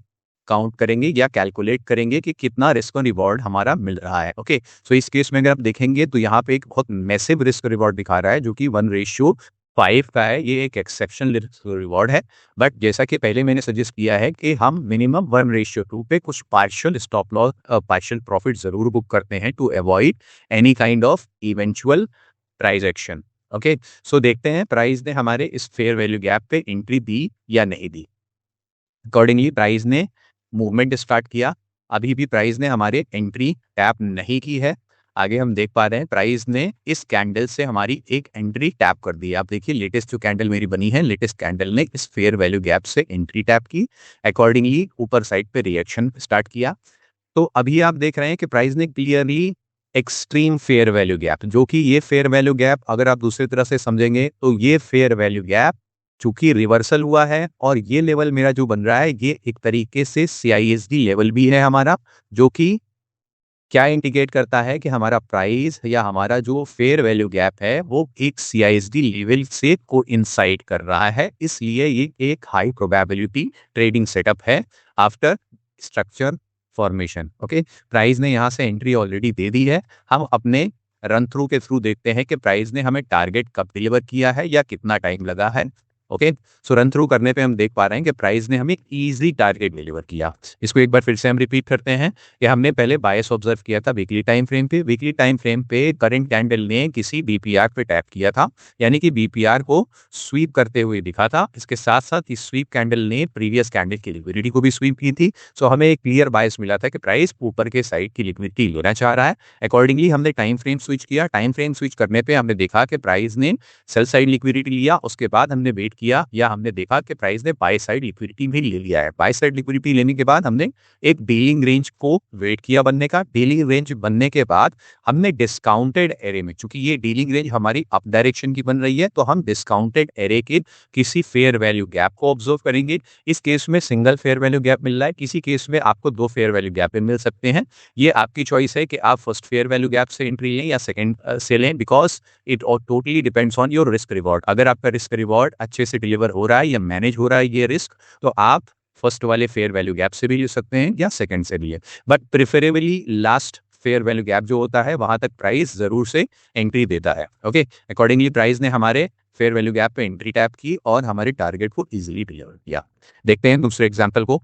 Speaker 2: काउंट करेंगे या कैलकुलेट करेंगे कि कितना रिस्क और रिवॉर्ड हमारा मिल रहा है। ओके, सो इस केस में अगर आप देखेंगे तो यहाँ पे एक बहुत मैसिव रिस्क रिवॉर्ड दिखा रहा है जो कि 1:5 का है। ये एक एक्सेप्शनल रिस्क रिवॉर्ड है, बट जैसा कि पहले मैंने सजेस्ट किया है कि हम मिनिमम 1:2 पे कुछ partial stop loss partial profit जरूर बुक करते हैं to avoid any kind of eventual price action. Okay, so देखते हैं प्राइस ने हमारे इस फेयर वैल्यू गैप पे एंट्री दी या नहीं दी। अकॉर्डिंगली प्राइस ने मूवमेंट स्टार्ट किया। अभी भी प्राइस ने हमारे एंट्री टैप नहीं की है। आगे हम देख पा रहे हैं प्राइस ने इस कैंडल से हमारी एक एंट्री टैप कर दी है। आप देखिए लेटेस्ट जो कैंडल मेरी बनी है, लेटेस्ट कैंडल ने इस फेयर वैल्यू गैप से एंट्री टैप की। अकॉर्डिंगली ऊपर साइड पे रिएक्शन स्टार्ट किया। तो अभी आप देख रहे हैं कि प्राइस ने clearly extreme fair value gap, जो कि ये फेयर वैल्यू गैप अगर आप दूसरी तरह से समझेंगे तो ये फेयर वैल्यू गैप चूंकि रिवर्सल हुआ है और ये लेवल मेरा जो बन रहा है ये एक तरीके से CISD लेवल भी है हमारा, जो कि क्या इंडिकेट करता है कि हमारा प्राइस या हमारा जो फेयर वैल्यू गैप है वो एक CISD लेवल से कोइंसाइड कर रहा है। इसलिए ये एक हाई प्रोबेबिलिटी ट्रेडिंग सेटअप है after structure formation. Okay, price ने यहाँ से एंट्री ऑलरेडी दे दी है। हम अपने रन थ्रू के थ्रू देखते हैं कि प्राइस ने हमें टारगेट कब डिलीवर किया है या कितना टाइम लगा है। ओके, सो रन थ्रू करने पे हम देख पा रहे हैं कि प्राइस ने हमें इजी टारगेट डिलीवर किया। इसको एक बार फिर से हम रिपीट करते हैं कि हमने पहले बायस ऑब्जर्व किया था वीकली टाइम फ्रेम पे। वीकली टाइम फ्रेम पे करंट कैंडल ने किसी BPR पे टैप किया था, यानी कि BPR को स्वीप करते हुए दिखा था। इसके साथ साथ इस स्वीप कैंडल ने प्रीवियस कैंडल की लिक्विडिटी को भी स्वीप की थी। सो हमें एक क्लियर बायस मिला था कि प्राइस ऊपर के साइड की लिक्विडिटी लेना चाह रहा है। अकॉर्डिंगली हमने टाइम फ्रेम स्विच किया। टाइम फ्रेम स्विच करने पे हमने देखा कि प्राइस ने सेल साइड लिक्विडिटी लिया। उसके बाद हमने वेट किया या हमने देखा कि प्राइस ने बाय साइड लिक्विडिटी भी ले लिया है। बाय साइड लिक्विडिटी लेने के बाद हमने एक डीलिंग रेंज को वेट किया बनने का। डीलिंग रेंज बनने के बाद हमने डिस्काउंटेड एरे में, चूंकि ये डीलिंग रेंज हमारी अप डायरेक्शन की बन रही है, तो हम डिस्काउंटेड एरे के किसी फेयर वैल्यू गैप को ऑब्जर्व करेंगे। इस केस में सिंगल फेयर वैल्यू गैप मिल रहा है, किसी केस में आपको 2 फेयर वैल्यू गैप मिल सकते हैं। ये आपकी चॉइस है कि आप फर्स्ट फेयर वैल्यू गैप से एंट्री लें या सेकंड से लें, because it totally depends on your risk reward. अगर आपका रिस्क रिवॉर्ड अच्छे से डिलीवर हो रहा है या मैनेज हो रहा है ये रिस्क, तो आप फर्स्ट वाले फेयर वैल्यू गैप से भी ले सकते हैं या सेकंड से भी। But preferably last fair value gap जो होता है वहां तक प्राइस जरूर से एंट्री देता है। ओके, अकॉर्डिंगली प्राइस ने हमारे फेयर वैल्यू गैप पे एंट्री टैप की और हमारे टारगेट को इजीली डिलीवर किया। देखते हैं दूसरे एग्जांपल को।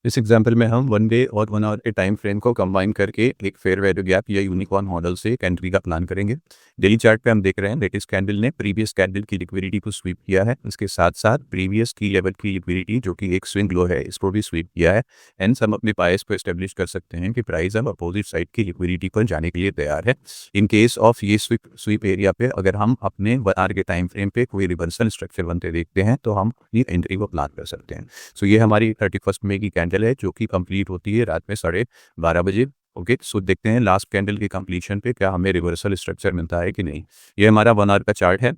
Speaker 1: इस एग्जाम्पल में हम 1 डे और 1 आवर के टाइम फ्रेम को कंबाइन करके एक फेयर वैल्यू गैप या यूनिकॉर्न मॉडल से एक एंट्री का प्लान करेंगे। डेली चार्ट पे हम देख रहे हैं लेटेस्ट कैंडल ने प्रीवियस कैंडल की लिक्विडिटी को स्वीप किया है। इसके साथ साथ प्रीवियस की लेवल की लिक्विडिटी जो कि एक स्विंग लो है इसको भी स्वीप किया है। एंड हम अपने बायस को एस्टेब्लिश कर सकते हैं कि प्राइस अब अपोजिट साइड की लिक्विडिटी पर जाने के लिए तैयार है। इन केस ऑफ ये स्वीप एरिया पे अगर हम अपने 1 आवर के टाइम फ्रेम पे कोई रिवर्सल स्ट्रक्चर बनते देखते हैं तो हम ये एंट्री को प्लान कर सकते हैं। सो ये हमारी 31 मई की कैंडल है जो कि कंप्लीट होती है रात में 12:30 बजे। ओके, सो देखते हैं लास्ट कैंडल के कंप्लीशन पे क्या हमें रिवर्सल स्ट्रक्चर मिलता है कि नहीं। ये हमारा 1 आवर का चार्ट है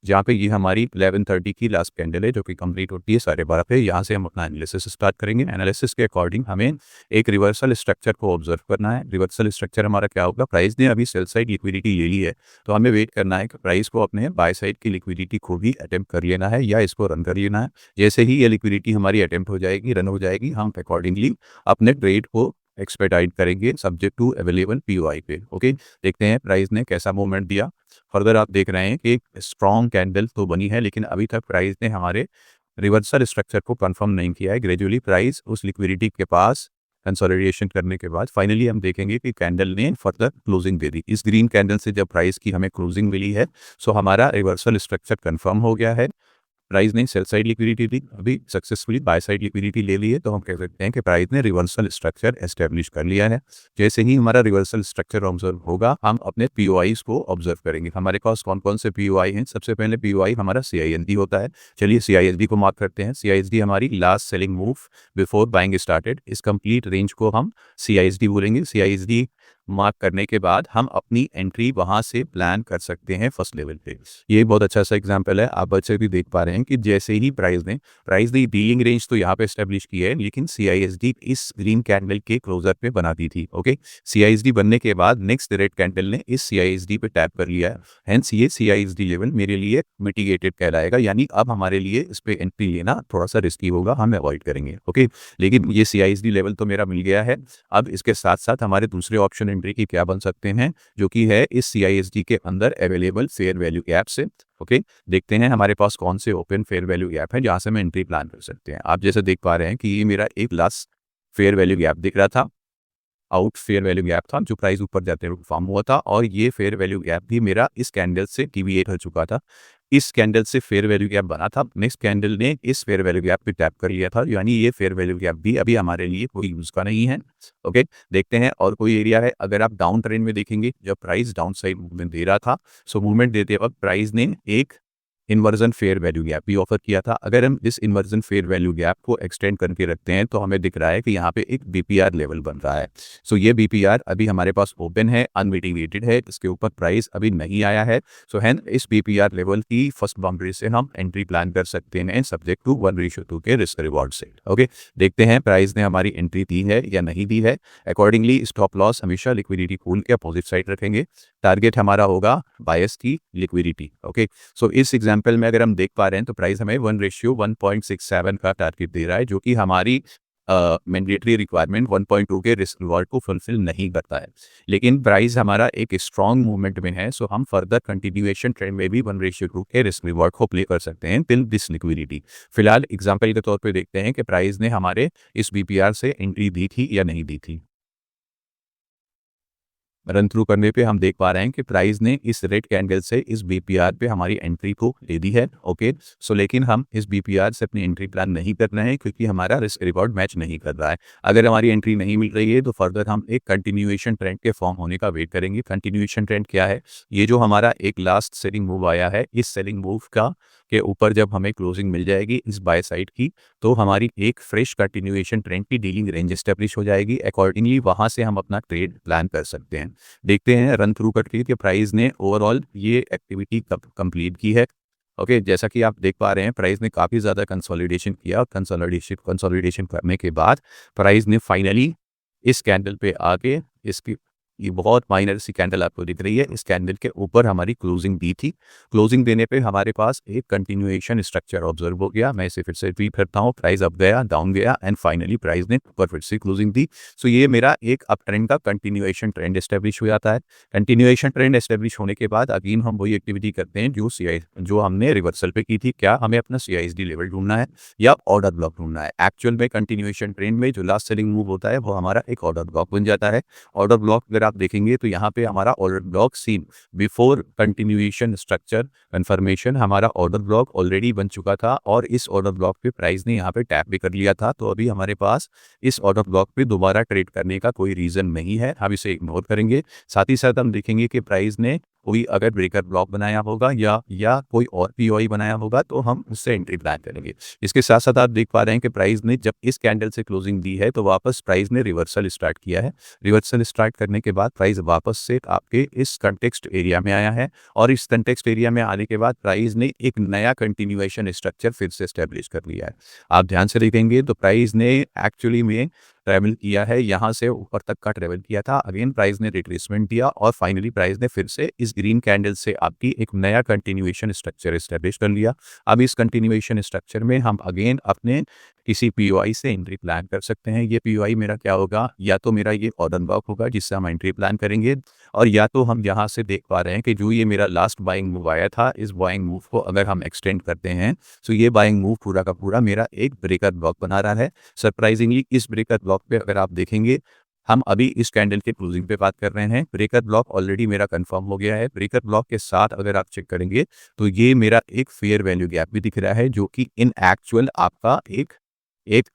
Speaker 1: जहाँ पे ये हमारी 11:30 की लास्ट कैंडल है जो कि कंप्लीट होती है 12:30 पे। यहाँ से हम अपना एनालिसिस स्टार्ट करेंगे। एनालिसिस के अकॉर्डिंग हमें एक रिवर्सल स्ट्रक्चर को ऑब्जर्व करना है। रिवर्सल स्ट्रक्चर हमारा क्या होगा, प्राइस ने अभी सेल साइड लिक्विडिटी ले ली है तो हमें वेट करना है कि प्राइस को अपने बाय साइड की लिक्विडिटी को भी अटेम्प्ट कर लेना है या इसको रन कर लेना है। जैसे ही ये लिक्विडिटी हमारी अटेम्प्ट हो जाएगी, रन हो जाएगी, हम अकॉर्डिंगली अपने ट्रेड को एक्सपेडाइट करेंगे सब्जेक्ट टू अवेलेबल POI पे। ओके, देखते हैं प्राइस ने कैसा मूवमेंट दिया। फर्दर आप देख रहे हैं कि एक स्ट्रॉन्ग कैंडल तो बनी है लेकिन अभी तक प्राइस ने हमारे रिवर्सल स्ट्रक्चर को कंफर्म नहीं किया है। ग्रेजुअली प्राइस उस लिक्विडिटी के पास कंसोलिडेशन करने के बाद फाइनली हम देखेंगे कि कैंडल ने फर्दर क्लोजिंग दे दी। इस ग्रीन कैंडल से जब प्राइस की हमें क्लोजिंग मिली है सो हमारा रिवर्सल स्ट्रक्चर कंफर्म हो गया है। प्राइस ने सेल साइड लिक्विडिटी दी, अभी सक्सेसफुली बाय साइड लिक्विडिटी ले ली है, तो हम कह सकते हैं कि प्राइस ने रिवर्सल स्ट्रक्चर एस्टेब्लिश कर लिया है। जैसे ही हमारा रिवर्सल स्ट्रक्चर ऑब्जर्व होगा हम अपने POIs को ऑब्जर्व करेंगे। हमारे पास कौन कौन से POI हैं। सबसे पहले POI हमारा CISD होता है। चलिए CISD को मार्क करते हैं। CISD हमारी last selling move before buying started. इस कंप्लीट रेंज को हम CISD बोलेंगे। CISD
Speaker 2: मार्क करने के बाद हम अपनी एंट्री वहाँ से प्लान कर सकते हैं फर्स्ट लेवल पे। ये बहुत अच्छा सा एग्जांपल है, आप बच्चे भी देख पा रहे हैं कि जैसे ही प्राइस ने डीलिंग रेंज तो यहाँ पे एस्टेब्लिश की है, लेकिन CISD इस ग्रीन कैंडल के क्लोजर पे बना दी थी। ओके, CISD बनने के बाद नेक्स्ट रेड कैंडल ने इस CISD पे टैप कर लिया है, हेंस ये CISD लेवल मेरे लिए मिटिगेटेड कहलाएगा, यानी अब हमारे लिए इस पे एंट्री लेना थोड़ा सा रिस्की होगा, हम अवॉइड करेंगे। ओके, लेकिन ये CISD लेवल तो मेरा मिल गया है। अब इसके साथ साथ हमारे दूसरे ऑप्शन एंट्री की क्या बन सकते हैं, जो कि है इस CISD के अंदर अवेलेबल फेयर वैल्यू गैप से। ओके, देखते हैं हमारे पास कौन से ओपन फेयर वैल्यू गैप है जहां से हम एंट्री प्लान कर सकते हैं। आप जैसे देख पा रहे हैं कि ये मेरा एक लास्ट फेयर वैल्यू गैप दिख रहा था, आउट फेयर वैल्यू गैप था जो प्राइस ऊपर जाते हुए फॉर्म हुआ था, और ये फेयर वैल्यू गैप भी मेरा इस कैंडल से डिविएट हो चुका था। इस कैंडल से फेयर वैल्यू गैप बना था, नेक्स्ट कैंडल ने इस फेयर वैल्यू गैप पे टैप कर लिया था, यानी ये फेयर वैल्यू गैप भी अभी हमारे लिए कोई यूज का नहीं है। ओके, देखते हैं और कोई एरिया है। अगर आप डाउन ट्रेंड में देखेंगे, जब प्राइस डाउन साइड मूवमेंट दे रहा था, सो मूवमेंट देते वक्त प्राइस ने एक इन्वर्जन फेयर वैल्यू गैप भी ऑफर किया था। अगर हम इस इन्वर्जन फेयर वैल्यू गैप को एक्सटेंड करके रखते हैं तो हमें दिख रहा है कि यहाँ पे एक BPR लेवल बन रहा है। सो ये BPR अभी हमारे पास ओपन है, अनमिटिगेटेड है, इसके ऊपर प्राइस अभी नहीं आया है। सो हैन इस BPR लेवल की फर्स्ट बाउंड्री से हम एंट्री प्लान कर सकते हैं सब्जेक्ट टू 1:2 के रिस्क रिवॉर्ड से। ओके, देखते हैं प्राइस ने हमारी एंट्री दी है या नहीं दी है। अकॉर्डिंगली स्टॉप लॉस हमेशा लिक्विडिटी पूल के अपोजिट साइड रखेंगे। टारगेट हमारा होगा बायस की लिक्विडिटी। ओके, सो इस एग्जांपल में अगर हम देख पा रहे हैं तो प्राइस हमें 1:1.67 का टारगेट दे रहा है, जो कि हमारी मैंडेटरी रिक्वायरमेंट 1.2 के रिस्क रिवॉर्ड को फुलफिल नहीं करता है। लेकिन प्राइस हमारा एक स्ट्रॉन्ग मूवमेंट में है, सो हम फर्दर कंटिन्यूएशन ट्रेंड में भी 1:2 के रिस्क रिवॉर्ड को प्ले कर सकते हैं टिल दिस लिक्विडिटी। फिलहाल एग्जांपल के तौर पे देखते हैं कि प्राइस ने हमारे इस BPR से एंट्री दी थी या नहीं दी थी। रन थ्रू करने पे हम देख पा रहे हैं कि प्राइस ने इस रेड कैंडल से इस BPR पे हमारी एंट्री को ले दी है। ओके, सो लेकिन हम इस BPR से अपनी एंट्री प्लान नहीं कर रहे हैं क्योंकि हमारा रिस्क रिवॉर्ड मैच नहीं कर रहा है। अगर हमारी एंट्री नहीं मिल रही है तो फर्दर हम एक कंटिन्यूएशन ट्रेंड के फॉर्म होने का वेट करेंगे। कंटिन्यूएशन ट्रेंड क्या है? ये जो हमारा एक लास्ट सेलिंग मूव आया है, इस सेलिंग मूव का के ऊपर जब हमें क्लोजिंग मिल जाएगी इस बाय साइड की, तो हमारी एक फ्रेश कंटिन्यूएशन ट्रेंड की डीलिंग रेंज एस्टेब्लिश हो जाएगी। अकॉर्डिंगली वहां से हम अपना ट्रेड प्लान कर सकते हैं। देखते हैं रन थ्रू करके कि प्राइस ने ओवरऑल ये एक्टिविटी कब कंप्लीट की है। ओके, जैसा कि आप देख पा रहे हैं प्राइस ने काफ़ी ज़्यादा कंसोलिडेशन किया, कंसोलिडेशन करने के बाद प्राइस ने फाइनली इस कैंडल पे आके इसकी ये बहुत माइनर सी कैंडल आपको दिख रही है, इस कैंडल के ऊपर हमारी क्लोजिंग दी थी। क्लोजिंग देने पे हमारे पास एक कंटिन्यूएशन स्ट्रक्चर ऑब्जर्व हो गया। मैं इसे फिर से रिपीट करता हूँ, प्राइस अप गया, डाउन गया एंड फाइनली प्राइस ने ऊपर फिर से क्लोजिंग दी। सो ये मेरा एक अप ट्रेंड का कंटिन्यूएशन ट्रेंड एस्टेब्लिश हो जाता है। कंटिन्यूएशन ट्रेंड एस्टेब्लिश होने के बाद अगेन हम वही एक्टिविटी करते हैं जो हमने रिवर्सल पे की थी। क्या हमें अपना CISD लेवल ढूंढना है या ऑर्डर ब्लॉक ढूंढना है? एक्चुअल में कंटिन्यूएशन ट्रेंड में जो लास्ट सेलिंग मूव होता है वो हमारा एक ऑर्डर ब्लॉक बन जाता है। ऑर्डर ब्लॉक अगर आप देखेंगे तो यहाँ पे हमारा order block seen before continuation structure confirmation, हमारा ऑर्डर ब्लॉक ऑलरेडी बन चुका था और इस ऑर्डर ब्लॉक पे प्राइस ने यहाँ पे टैप भी कर लिया था। तो अभी हमारे पास इस ऑर्डर ब्लॉक पे दोबारा ट्रेड करने का कोई रीजन नहीं है, हम इसे इग्नोर करेंगे। साथ ही साथ हम देखेंगे कि प्राइस ने कोई अगर ब्रेकर ब्लॉक बनाया होगा या कोई और POI बनाया होगा तो हम उससे एंट्री प्लान करेंगे। इसके साथ साथ आप देख पा रहे हैं कि प्राइस ने जब इस कैंडल से क्लोजिंग दी है तो वापस प्राइस ने रिवर्सल स्टार्ट किया है। रिवर्सल स्टार्ट करने के बाद प्राइस वापस से आपके इस कंटेक्स्ट एरिया में आया है और इस कंटेक्स्ट एरिया में आने के बाद प्राइस ने एक नया कंटिन्यूएशन स्ट्रक्चर फिर से एस्टेब्लिश कर लिया है। आप ध्यान से देखेंगे तो प्राइस ने एक्चुअली में ट्रैवल किया है, यहाँ से ऊपर तक का ट्रैवल किया था। अगेन प्राइस ने रिट्रेसमेंट दिया और फाइनली प्राइस ने फिर से इस ग्रीन कैंडल से आपकी एक नया कंटिन्यूएशन स्ट्रक्चर एस्टेब्लिश कर लिया। अब इस कंटिन्यूएशन स्ट्रक्चर में हम अगेन अपने किसी POI से एंट्री प्लान कर सकते हैं। ये POI मेरा क्या होगा? या तो मेरा ये ऑर्डर ब्लॉक होगा जिससे हम एंट्री प्लान करेंगे, और या तो हम यहाँ से देख पा रहे हैं कि जो ये मेरा लास्ट बाइंग मूव आया था, इस बाइंग मूव को अगर हम एक्सटेंड करते हैं तो ये बाइंग मूव पूरा का पूरा मेरा एक ब्रेकर ब्लॉक बना रहा है। सरप्राइजिंगली इस ब्रेकर ब्लॉक पे अगर आप देखेंगे, हम अभी इस कैंडल के क्लोजिंग पे बात कर रहे हैं, ब्रेकर ब्लॉक ऑलरेडी मेरा कंफर्म हो गया है। ब्रेकर ब्लॉक के साथ अगर आप चेक करेंगे तो ये मेरा एक फेयर वैल्यू गैप भी दिख रहा है, जो कि इन एक्चुअल आपका एक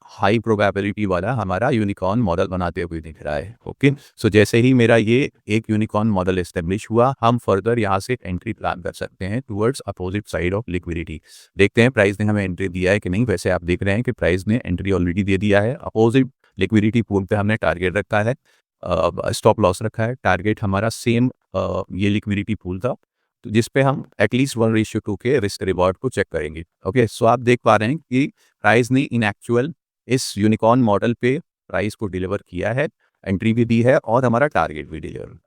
Speaker 2: हाई प्रोबेबिलिटी वाला हमारा यूनिकॉर्न मॉडल बनाते हुए दिख रहा है। ओके, सो जैसे ही मेरा ये एक यूनिकॉर्न मॉडल एस्टेब्लिश हुआ, हम फर्दर यहाँ से एंट्री प्लान कर सकते हैं towards opposite side of liquidity. देखते हैं प्राइस ने हमें एंट्री दिया है कि नहीं। वैसे आप देख रहे हैं कि प्राइस ने एंट्री ऑलरेडी दे दिया है। अपोजिट लिक्विडिटी पूल पे हमने टारगेट रखा है स्टॉप लॉस रखा है, टारगेट हमारा सेम ये लिक्विडिटी पूल था, तो जिस पे हम एटलीस्ट 1:2 के रिस्क रिवॉर्ड को चेक करेंगे। ओके, सो आप देख पा रहे हैं कि प्राइस ने इन एक्चुअल इस यूनिकॉर्न मॉडल पे प्राइस को डिलीवर किया है, एंट्री भी दी है और हमारा टारगेट भी डिलीवर।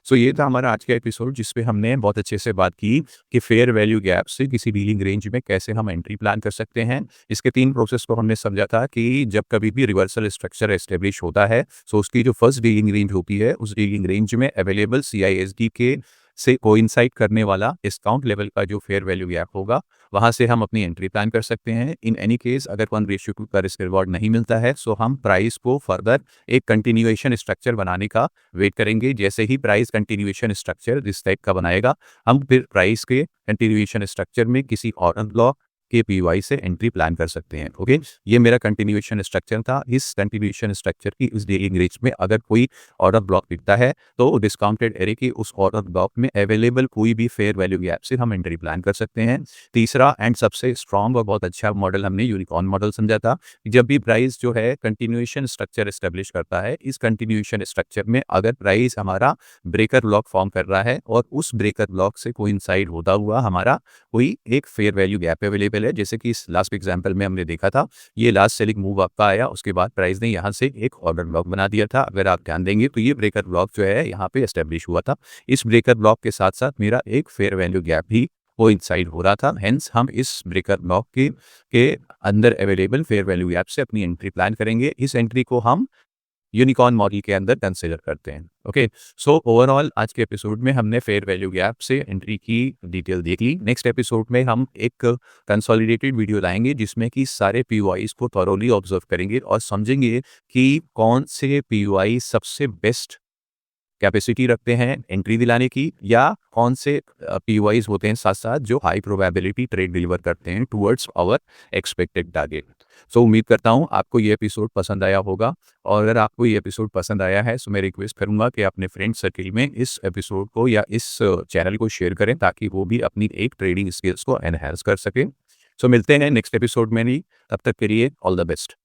Speaker 2: सो ये था हमारा आज का एपिसोड, जिसपे हमने बहुत अच्छे से बात की कि फेयर वैल्यू गैप से किसी डीलिंग रेंज में कैसे हम एंट्री प्लान कर सकते हैं। इसके 3 प्रोसेस को हमने समझा था कि जब कभी भी रिवर्सल स्ट्रक्चर एस्टेब्लिश होता है, सो उसकी जो फर्स्ट डीलिंग रेंज होती है, उस डीलिंग रेंज में अवेलेबल CISD के से कोइंसाइड करने वाला डिस्काउंट लेवल का जो फेयर वैल्यू गैप होगा, वहाँ से हम अपनी एंट्री प्लान कर सकते हैं। इन एनी केस अगर 1:2 का रिस्क रिवॉर्ड नहीं मिलता है, सो हम प्राइस को फर्दर एक कंटिन्यूएशन स्ट्रक्चर बनाने का वेट करेंगे। जैसे ही प्राइस कंटिन्यूएशन स्ट्रक्चर इस टाइप का बनाएगा, हम फिर प्राइस के कंटिन्यूएशन स्ट्रक्चर में किसी और ब्लॉक के PY से एंट्री प्लान कर सकते हैं। ओके, ये मेरा कंटिन्यूएशन स्ट्रक्चर था। इस कंटिन्यूएशन स्ट्रक्चर की उस डीलिंग रेंज में अगर कोई ऑर्डर ब्लॉक दिखता है, तो डिस्काउंटेड एरे के उस ऑर्डर ब्लॉक में अवेलेबल कोई भी फेयर वैल्यू गैप से हम एंट्री प्लान कर सकते हैं। तीसरा एंड सबसे स्ट्रॉन्ग और बहुत अच्छा मॉडल हमने यूनिकॉर्न मॉडल समझा था। जब भी प्राइस जो है कंटिन्यूएशन स्ट्रक्चर एस्टेब्लिश करता है, इस कंटिन्यूएशन स्ट्रक्चर में अगर प्राइस हमारा ब्रेकर ब्लॉक फॉर्म कर रहा है और उस ब्रेकर ब्लॉक से कोइंसाइड होता हुआ हमारा कोई एक फेयर वैल्यू गैप अवेलेबल है, जैसे कि इस लास्ट एग्जांपल में हमने देखा था, ये लास्ट सेलिंग मूव आपका आया, उसके बाद प्राइस ने यहाँ से एक ऑर्डर ब्लॉक बना दिया था। अगर आप ध्यान देंगे तो ये ब्रेकर ब्लॉक जो है यहाँ पे एस्टेब्लिश हुआ था। इस ब्रेकर ब्लॉक के साथ साथ मेरा एक फेयर वैल्यू गैप भी कोइंसाइड हो रहा था। हेंस हम इस ब्रेकर ब्लॉक के अंदर अवेलेबल फेयर वैल्यू गैप से अपनी एंट्री प्लान करेंगे। इस एंट्री को हम यूनिकॉर्न मॉडल के अंदर कंसिडर करते हैं। ओके, सो ओवरऑल आज के एपिसोड में हमने फेयर वैल्यू गैप से एंट्री की डिटेल देख ली। नेक्स्ट एपिसोड में हम एक कंसोलिडेटेड वीडियो लाएंगे, जिसमें कि सारे POIs को थॉरोली ऑब्जर्व करेंगे और समझेंगे कि कौन से POI सबसे बेस्ट कैपेसिटी रखते हैं एंट्री दिलाने की, या कौन से POIs होते हैं साथ साथ जो हाई प्रोबेबिलिटी ट्रेड डिलीवर करते हैं टुवर्ड्स आवर एक्सपेक्टेड टारगेट। सो उम्मीद करता हूँ आपको ये एपिसोड पसंद आया होगा, और अगर आपको ये एपिसोड पसंद आया है, सो मैं रिक्वेस्ट करूंगा कि अपने फ्रेंड सर्किल में इस एपिसोड को या इस चैनल को शेयर करें, ताकि वो भी अपनी एक ट्रेडिंग स्किल्स को एनहांस कर सकें। सो मिलते हैं नेक्स्ट एपिसोड में, नहीं तब तक के लिए ऑल द बेस्ट।